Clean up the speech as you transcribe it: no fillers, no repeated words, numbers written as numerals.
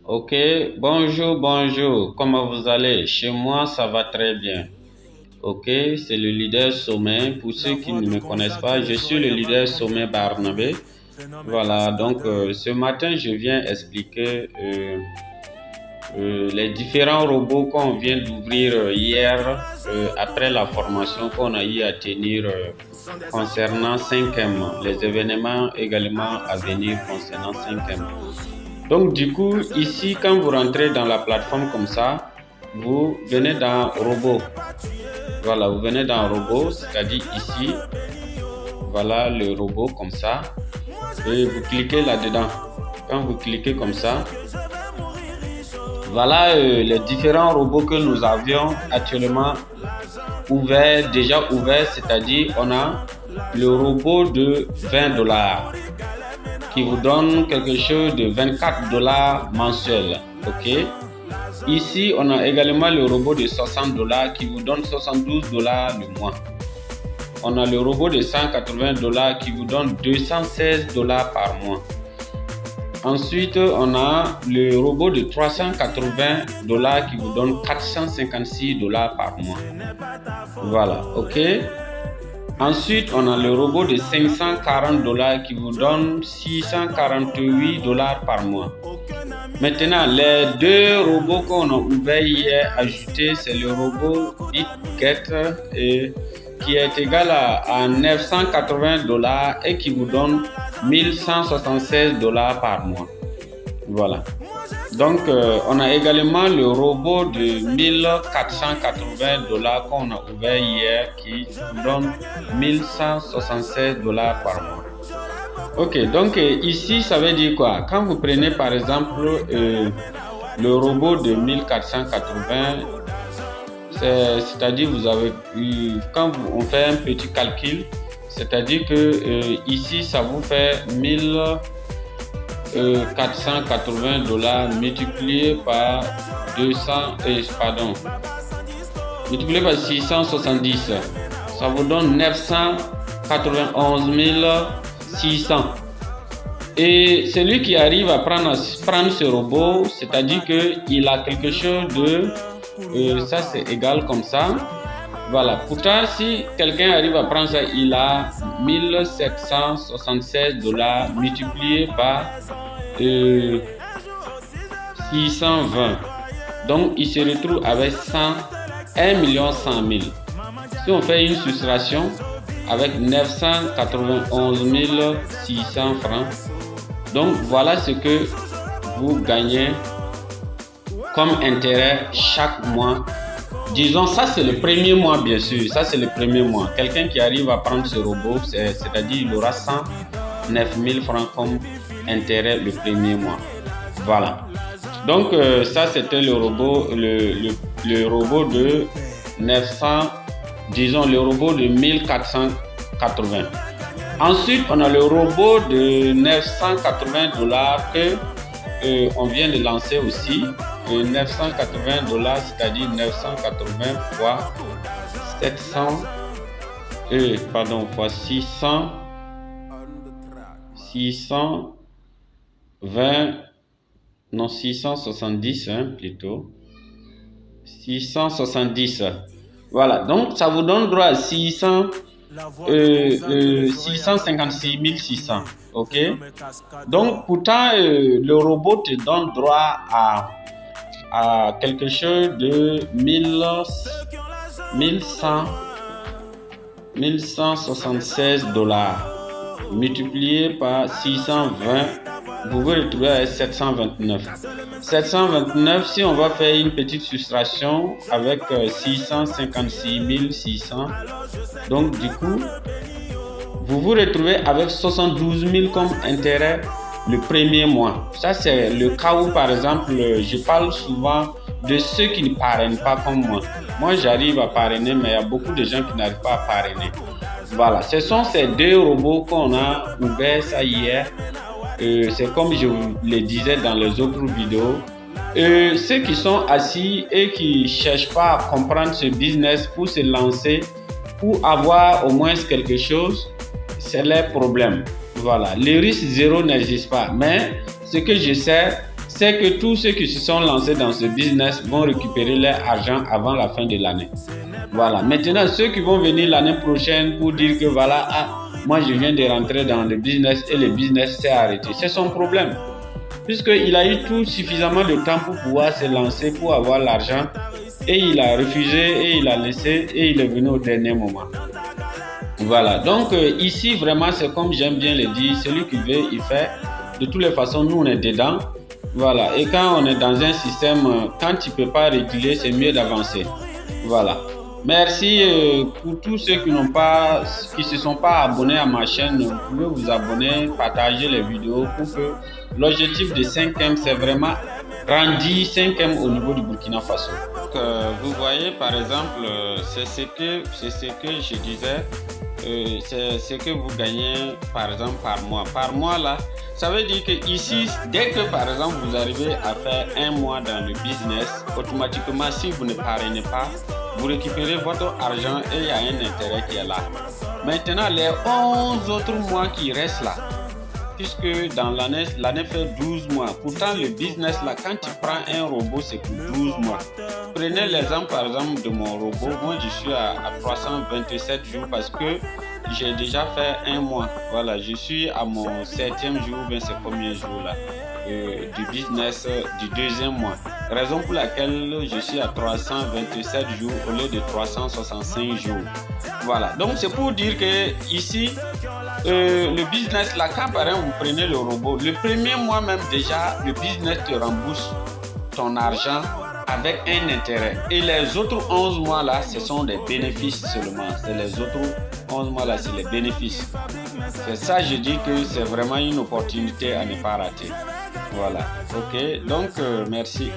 Ok, bonjour, bonjour. Comment vous allez? Chez moi, ça va très bien. Ok, c'est le leader sommet. Pour ceux qui ne me connaissent pas, je suis le leader sommet Barnabé. Voilà, donc ce matin, je viens expliquer les différents robots qu'on vient d'ouvrir hier après la formation qu'on a eu à tenir concernant 5M, les événements également à venir concernant 5M. Donc du coup, ici, quand vous rentrez dans la plateforme comme ça, vous venez dans robot. Voilà, vous venez dans robot, c'est-à-dire ici, voilà le robot comme ça, et vous cliquez là-dedans. Quand vous cliquez comme ça, voilà les différents robots que nous avions actuellement déjà ouverts, c'est-à-dire on a le robot de 20 $ qui vous donne quelque chose de 24 $ mensuel. Ok. Ici, on a également le robot de 60 $ qui vous donne 72 $ le mois. On a le robot de 180 $ qui vous donne 216 $ par mois. Ensuite, on a le robot de 380 $ qui vous donne 456 $ par mois. Voilà, ok. Ensuite, on a le robot de 540 $ qui vous donne 648 $ par mois. Maintenant, les deux robots qu'on a ouverts hier, ajoutés, c'est le robot BitGet qui est égal à 980 $ et qui vous donne 1176 $ par mois. Voilà. Donc, on a également le robot de 1480 $ qu'on a ouvert hier qui vous donne 1176 $ par mois. Ok, donc ici, ça veut dire quoi? Quand vous prenez par exemple le robot de 1480, c'est-à-dire vous avez quand on fait un petit calcul, c'est-à-dire que ici, ça vous fait 1480 $ multiplié par 670, ça vous donne 991 600. Et celui qui arrive à prendre ce robot, c'est-à-dire qu'il a quelque chose de ça c'est égal comme ça. Voilà. Pourtant, si quelqu'un arrive à prendre ça, il a 1776 $ multiplié par 620. Donc, il se retrouve avec 1 100 000. Si on fait une soustraction avec 991 600 francs, donc voilà ce que vous gagnez comme intérêt chaque mois. Disons, ça c'est le premier mois, bien sûr. Ça c'est le premier mois. Quelqu'un qui arrive à prendre ce robot, c'est-à-dire il aura 109 000 francs comme intérêt le premier mois. Voilà. Donc ça c'était le robot, le robot de 900, disons le robot de 1480. Ensuite, on a le robot de 980 $ que on vient de lancer aussi. 980 $, c'est-à-dire 980 fois 700, fois 620, non 670 plutôt. 670. Voilà, donc ça vous donne droit à 656 600. Ok. Donc pourtant le robot te donne droit à quelque chose de 1176 $ multiplié par 620, vous vous retrouvez avec 729. 729, si on va faire une petite soustraction avec 656 600, donc du coup, vous vous retrouvez avec 72 000 comme intérêt le premier mois. Ça, c'est le cas où, par exemple, je parle souvent de ceux qui ne parrainent pas comme moi. Moi, j'arrive à parrainer, mais il y a beaucoup de gens qui n'arrivent pas à parrainer. Voilà, ce sont ces deux robots qu'on a ouverts ça hier. C'est comme je vous le disais dans les autres vidéos. Ceux qui sont assis et qui ne cherchent pas à comprendre ce business pour se lancer, pour avoir au moins quelque chose, c'est leur problème. Voilà, le risque zéro n'existe pas. Mais ce que je sais, c'est que tous ceux qui se sont lancés dans ce business vont récupérer leur argent avant la fin de l'année. Voilà. Maintenant, ceux qui vont venir l'année prochaine pour dire que voilà, moi je viens de rentrer dans le business et le business s'est arrêté, c'est son problème. Puisqu'il a eu tout suffisamment de temps pour pouvoir se lancer, pour avoir l'argent, et il a refusé, et il a laissé, et il est venu au dernier moment. Voilà, donc ici vraiment c'est comme j'aime bien le dire, celui qui veut, il fait. De toutes les façons, nous on est dedans. Voilà, et quand on est dans un système, quand tu ne peux pas reculer, c'est mieux d'avancer. Voilà. Merci pour tous ceux qui se sont pas abonnés à ma chaîne. Vous pouvez vous abonner, partager les vidéos pour que l'objectif de 5M, c'est vraiment rendu 5M au niveau du Burkina Faso. Donc, vous voyez par exemple, c'est ce que je disais, c'est ce que vous gagnez par exemple par mois. Par mois là, ça veut dire que ici, dès que par exemple vous arrivez à faire un mois dans le business, automatiquement si vous ne parrainez pas, vous récupérez votre argent et il y a un intérêt qui est là. Maintenant, les 11 autres mois qui restent là, puisque dans l'année fait 12 mois. Pourtant, le business là, quand tu prends un robot, c'est pour 12 mois. Prenez l'exemple par exemple de mon robot. Moi, je suis à 327 jours parce que j'ai déjà fait un mois. Voilà, je suis à mon 7e jour, ben c'est combien de jours là du business du deuxième mois. Raison pour laquelle je suis à 327 jours au lieu de 365 jours. Voilà, donc c'est pour dire que ici, le business là, quand par exemple vous prenez le robot, le premier mois même déjà, le business te rembourse ton argent avec un intérêt. Et les autres 11 mois là, ce sont des bénéfices seulement. C'est les autres 11 mois là, c'est les bénéfices. C'est ça, je dis que c'est vraiment une opportunité à ne pas rater. Voilà, ok, donc merci.